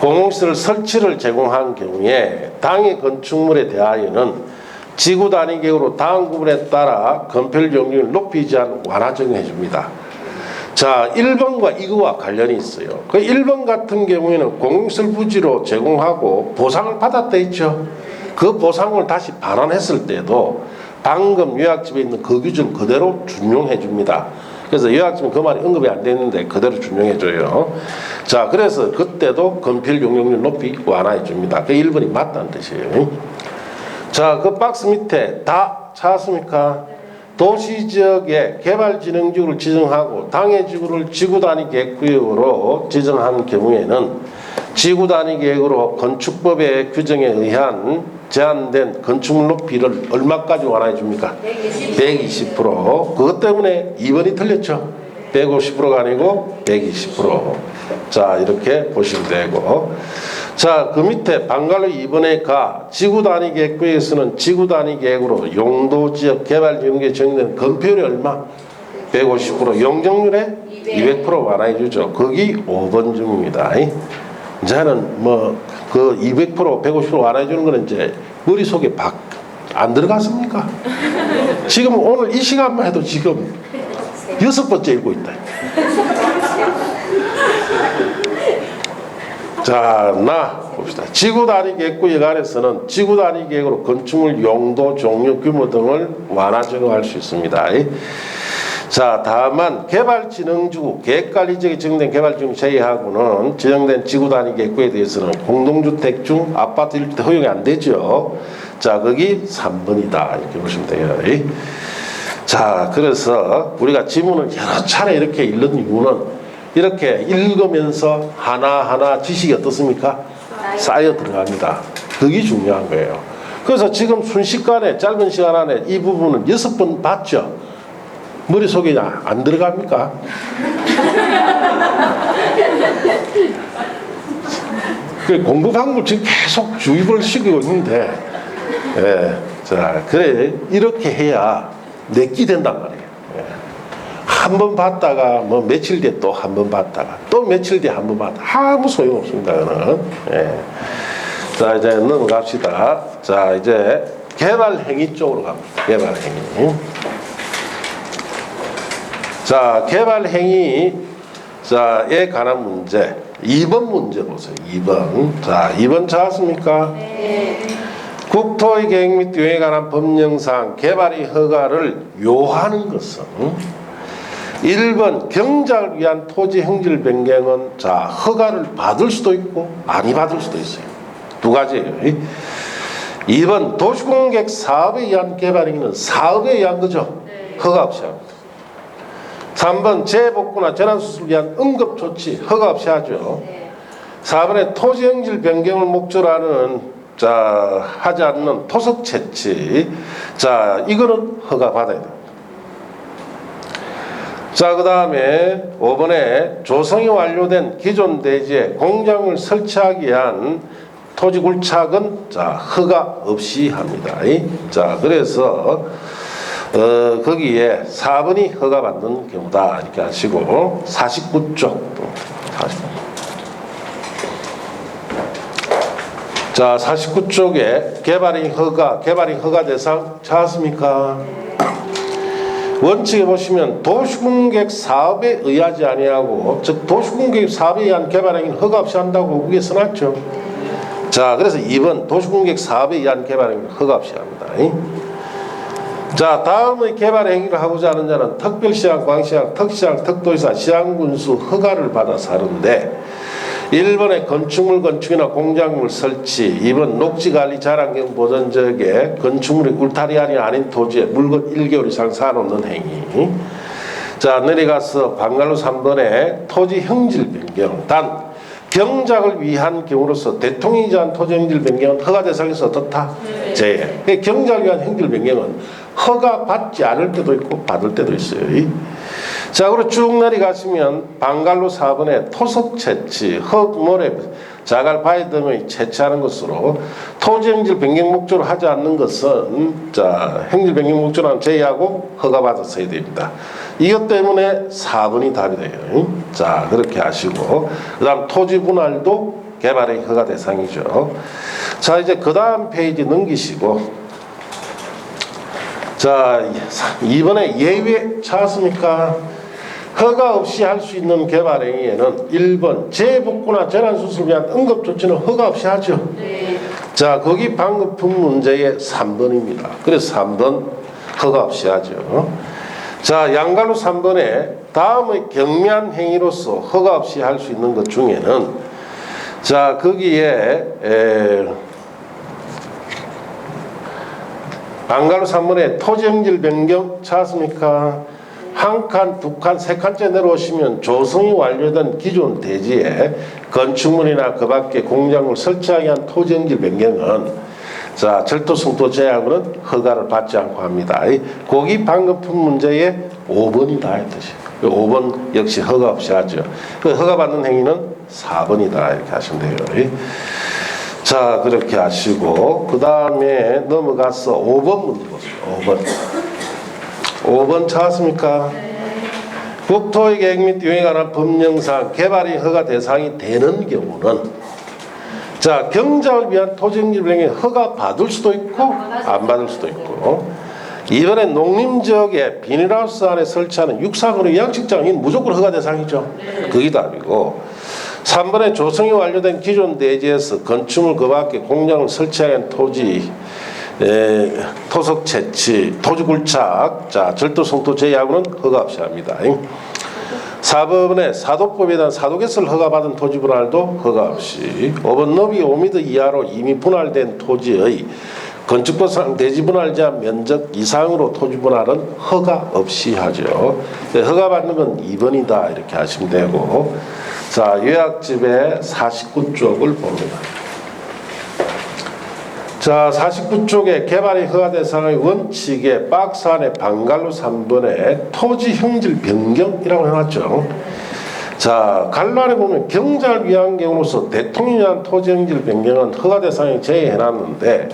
S1: 공공시설 설치를 제공한 경우에 당해 건축물에 대하여는 지구단위 계획으로 다음 구분에 따라 건폐율 용적률을 높이지 않은 완화 적용해 줍니다. 자, 1번과 이거와 관련이 있어요. 그 1번 같은 경우에는 공공시설 부지로 제공하고 보상을 받았다 했죠. 그 보상을 다시 반환했을 때도 방금 요약집에 있는 그 기준 그대로 준용해 줍니다. 그래서 요약집은 그 말이 언급이 안 됐는데 그대로 준용해 줘요. 자, 그래서 그때도 건폐율 용적률 높이 완화해 줍니다. 그 1번이 맞다는 뜻이에요. 자, 그 박스 밑에 다 찾았습니까? 도시지역에 개발진흥지구를 지정하고 당해지구를 지구단위 계획구역으로 지정한 경우에는 지구단위 계획으로 건축법의 규정에 의한 제한된 건축물 높이를 얼마까지 완화해 줍니까? 120%. 그것 때문에 2번이 틀렸죠. 150%가 아니고 120%. 자, 이렇게 보시면 되고. 자, 그 밑에 방갈로 2번에 가 지구단위 계획구역에서는 지구단위 계획으로 용도지역 개발진흥지에 적용되는 건폐율이 얼마? 150%. 용적률에 200% 완화해 주죠. 거기 5번 중입니다. 이제는 그 200%, 150% 완화해 주는 거는 이제 머릿속에 안 들어갔습니까? 지금 오늘 이 시간만 해도 지금 6번째 읽고 있다. 자, 봅시다. 지구단위 계획구역 안에서는 지구단위 계획으로 건축물 용도, 종류, 규모 등을 완화 적용할 수 있습니다. 자, 다만 개발진흥지구, 계획관리지역에 지정된 개발지구 제외하고는 지정된 지구단위 계획구에 대해서는 공동주택 중 아파트 1주택 허용이 안 되죠. 자, 거기 3번이다. 이렇게 보시면 돼요. 자, 그래서 우리가 지문을 여러 차례 이렇게 읽는 이유는 이렇게 읽으면서 하나하나 지식이 어떻습니까? 쌓여 들어갑니다. 그게 중요한 거예요. 그래서 지금 순식간에 짧은 시간 안에 이 부분은 6번 봤죠? 머릿속에 안 들어갑니까? 공부 방법을 지금 계속 주입을 시키고 있는데, 자, 그래, 이렇게 해야 내끼 된단 말이에요. 한 번 봤다가, 뭐, 며칠 뒤에 또 한 번 봤다가, 또 며칠 뒤에 한 번 봤다가, 아무 소용없습니다, 그거는. 자, 이제 넘어갑시다. 자, 이제 개발행위 쪽으로 갑니다. 개발행위. 자, 개발행위, 자에 관한 문제. 2번 문제 보세요. 2번. 자, 2번 찾았습니까? 네. 국토의 계획 및 운영에 관한 법령상 개발의 허가를 요하는 것은 1번 경작을 위한 토지 행질 변경은 자, 허가를 받을 수도 있고 아니 받을 수도 있어요. 두 가지예요. 2번 도시공객 사업에 의한 개발행위는 사업에 의한 거죠. 허가 없이 합니다. 3번 재복구나 재난수술을 위한 응급조치 허가 없이 하죠. 4번에 토지행질 변경을 목적으로 하는 자 하지 않는 토석 채취 자 이거는 허가 받아야 됩니다. 자 그 다음에 5번에 조성이 완료된 기존 대지에 공장을 설치하기 위한 토지 굴착은 자 허가 없이 합니다. 자 그래서 거기에 4번이 허가받는 경우다 이렇게 하시고 49쪽 자 49쪽에 개발행 허가 대상 찾았습니까? 원칙에 보시면 도시공객 사업에 의하지 아니하고 즉 도시공객 사업에 의한 개발행위는 허가 없이 한다고 거기에 써놨죠. 자 그래서 2번 도시공객 사업에 의한 개발행위는 허가 없이 합니다. 자 다음의 개발 행위를 하고자 하는 자는 특별시장, 광시장, 특시장, 특도지사, 시장군수 허가를 받아서 하는데 1번에 건축물 건축이나 공작물 설치 2번 녹지관리 자란경 보전 지역에 건축물이 울타리안이 아닌 토지에 물건 1개월 이상 사놓는 행위 자 내려가서 방갈로 3번에 토지 형질 변경 단 경작을 위한 경우로서 대통령이 제한 토지 행질 변경은 허가 대상에서 어떻다? 제외. 경작을 위한 행질 변경은 허가 받지 않을 때도 있고 받을 때도 있어요. 자, 그리고 쭉 내려가시면 방갈로 4번에 토석 채취, 흙, 모래, 자갈, 바위 등의 채취하는 것으로 토지 행질 변경 목적으로 하지 않는 것은 자 행질 변경 목적으로는 제외하고 허가 받았어야 됩니다. 이것 때문에 4번이 답이 돼요. 자 그렇게 하시고 그 다음 토지 분할도 개발의 허가 대상이죠. 자 이제 그 다음 페이지 넘기시고 자 2번에 예외 찾았습니까? 허가 없이 할 수 있는 개발행위에는 1번 재복구나 재난수술을 위한 응급조치는 허가 없이 하죠. 네. 자 거기 방금 푼 문제의 3번입니다. 그래서 3번 허가 없이 하죠. 자 양갈로 3번에 다음의 경미한 행위로서 허가 없이 할 수 있는 것 중에는 자 거기에 양갈로 3번에 토지행질 변경 찾았습니까? 한 칸, 두 칸, 세 칸째 내려오시면 조성이 완료된 기존 대지에 건축물이나 그 밖에 공장을 설치하기 위한 토지행질 변경은 자 절도성도 제약으로는 허가를 받지 않고 합니다. 거기 방금 푼 문제의 5번이다 이 뜻이에요. 5번 역시 허가 없이 하죠. 그 허가 받는 행위는 4번이다 이렇게 하시면 돼요. 자 그렇게 하시고 그 다음에 넘어가서 5번 문제 보세요. 5번 찾았습니까? 국토의 계획 및 운영에 관한 법령상 개발이 허가 대상이 되는 경우는 자 경작을 위한 토지행질 변경에 허가 받을 수도 있고 안 받을 수도 있고 이번에 농림지역에 비닐하우스 안에 설치하는 육상으로 양식장인 무조건 허가 대상이죠. 그게 답이고 3번에 조성이 완료된 기존 대지에서 건축물 그 밖에 공장을 설치하는 토지 토석 채취, 토지 굴착, 자 절도성도 제외하고는 허가 없이 합니다. 4번에 사도법에 대한 사도개설 허가받은 토지 분할도 허가 없이 5번 너비 5m 이하로 이미 분할된 토지의 건축법상 대지 분할 제한 면적 이상으로 토지 분할은 허가 없이 하죠. 허가 받는 건 2번이다 이렇게 하시면 되고, 자 요약집의 49쪽을 봅니다. 자 49쪽에 개발이 허가 대상의 원칙에 박스 안에 방갈로 3번에 토지 형질 변경이라고 해놨죠. 자 갈로 안에 보면 경작을 위한 경우로서 대통령에 대한 토지 형질 변경은 허가 대상에 제외해놨는데,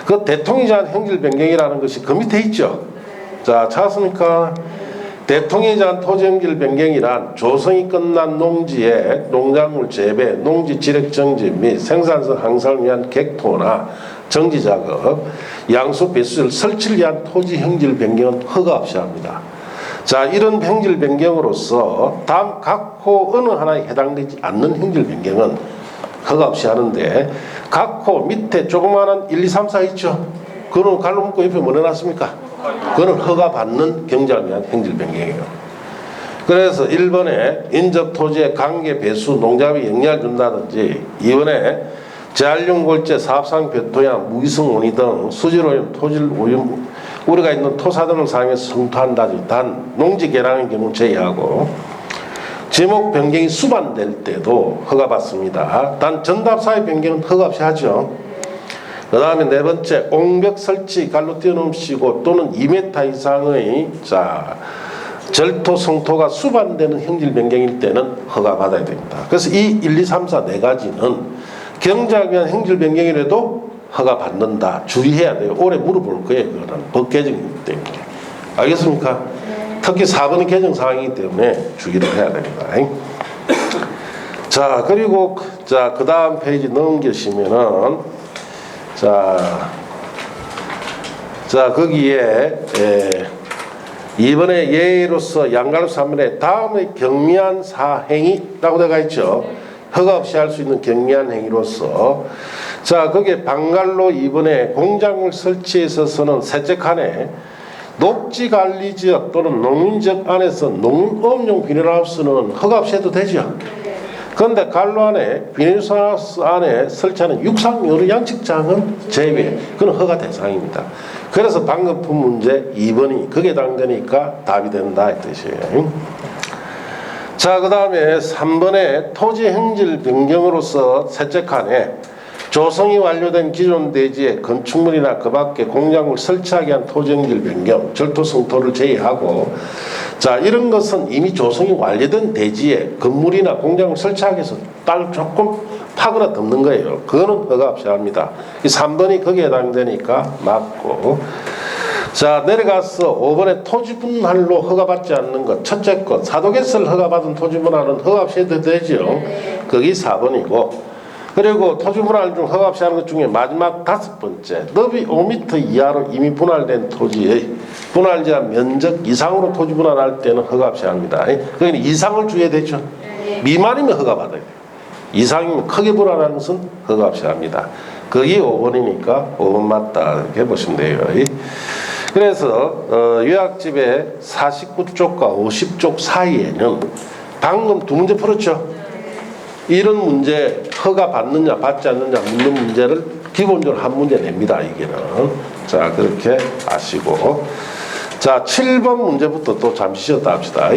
S1: 그 대통령에 대한 형질 변경이라는 것이 그 밑에 있죠. 자 찾았습니까? 대통령에 대한 토지 형질 변경이란 조성이 끝난 농지에 농작물 재배, 농지 지력 정지 및 생산성 향상을 위한 객토나 정지 작업, 양수 배수를 설치를 위한 토지 형질 변경은 허가 없이 합니다. 자 이런 형질 변경으로서 다음 각호 어느 하나에 해당되지 않는 형질 변경은 허가 없이 하는데, 각호 밑에 조그마한 1, 2, 3, 4 있죠. 그거는 갈로 묶고 옆에 뭐 넣어놨습니까? 그거는 허가 받는 경작을 위한 형질 변경이에요. 그래서 1번에 인접 토지의 관계 배수 농작업에 영향을 준다든지, 2번에 재활용 골재 사업상 변토양 무기성 원이 등 수질오염 토질 오염 우려가 있는 토사 등을 사용해서 성토한다든지, 단 농지 개량의 경우 제외하고, 지목 변경이 수반될 때도 허가받습니다. 단 전답사의 변경은 허가 없이 하죠. 그 다음에 네 번째, 옹벽 설치 갈로 뛰어넘으시고 또는 2m 이상의 절토 성토가 수반되는 형질 변경일 때는 허가받아야 됩니다. 그래서 이 1, 2, 3, 4 네 가지는 경작을 위한 형질 변경이라도 허가받는다. 주의해야 돼요. 올해 물어볼 거예요. 그거는 법 개정이기 때문에. 알겠습니까? 특히 4번은 개정 사항이기 때문에 주의를 해야 됩니다. 자 그리고 그 다음 페이지 넘기시면은 거기에 이번에 예로서 양갈로 3번에 다음의 경미한 사행위라고 되어 있죠. 허가 없이 할 수 있는 경미한 행위로서, 자 거기에 방갈로 2번에 공작물 설치에 있어서는 셋째 칸에 녹지관리지역 또는 농민지역 안에서 농업용 비닐하우스는 허가 없이 해도 되죠. 그런데 갈로 안에 비닐하우스 안에 설치하는 육상여러 양식장은 제외, 그건 허가 대상입니다. 그래서 방금품 문제 2번이 거기에 해당되니까 답이 된다 이 뜻이에요. 자 그 다음에 3번에 토지 행질 변경으로서 셋째 칸에 조성이 완료된 기존 대지에 건축물이나 그 밖에 공작물 설치하기 위한 토지 형질 변경, 절토 성토를 제외하고, 자 이런 것은 이미 조성이 완료된 대지에 건물이나 공작물 설치하기 위해서 땅을 조금 파거나 덮는 거예요. 그거는 허가 없이 합니다. 이 3번이 거기에 해당되니까 맞고, 자 내려가서 5번에 토지 분할로 허가받지 않는 것, 첫째 것 사도개설 허가받은 토지 분할은 허가 없이 해도 되죠. 거기 4번이고, 그리고 토지 분할 중 허가 없이 하는 것 중에 마지막 5번째, 너비 5m 이하로 이미 분할된 토지의 분할 제한 면적 이상으로 토지 분할할 때는 허가 없이 합니다. 그러니까 이상을 주어야 되죠. 미만이면 허가 받아야 돼요. 이상이면 크게 분할하는 것은 허가 없이 합니다. 그게 5번이니까 5번 맞다 이렇게 보시면 돼요. 그래서 요약집의 49쪽과 50쪽 사이에는 방금 두 문제 풀었죠. 이런 문제 허가 받느냐 받지 않느냐 묻는 문제를 기본적으로 한 문제 냅니다. 이게는. 자 그렇게 아시고, 자 7번 문제부터 또 잠시 쉬었다 합시다.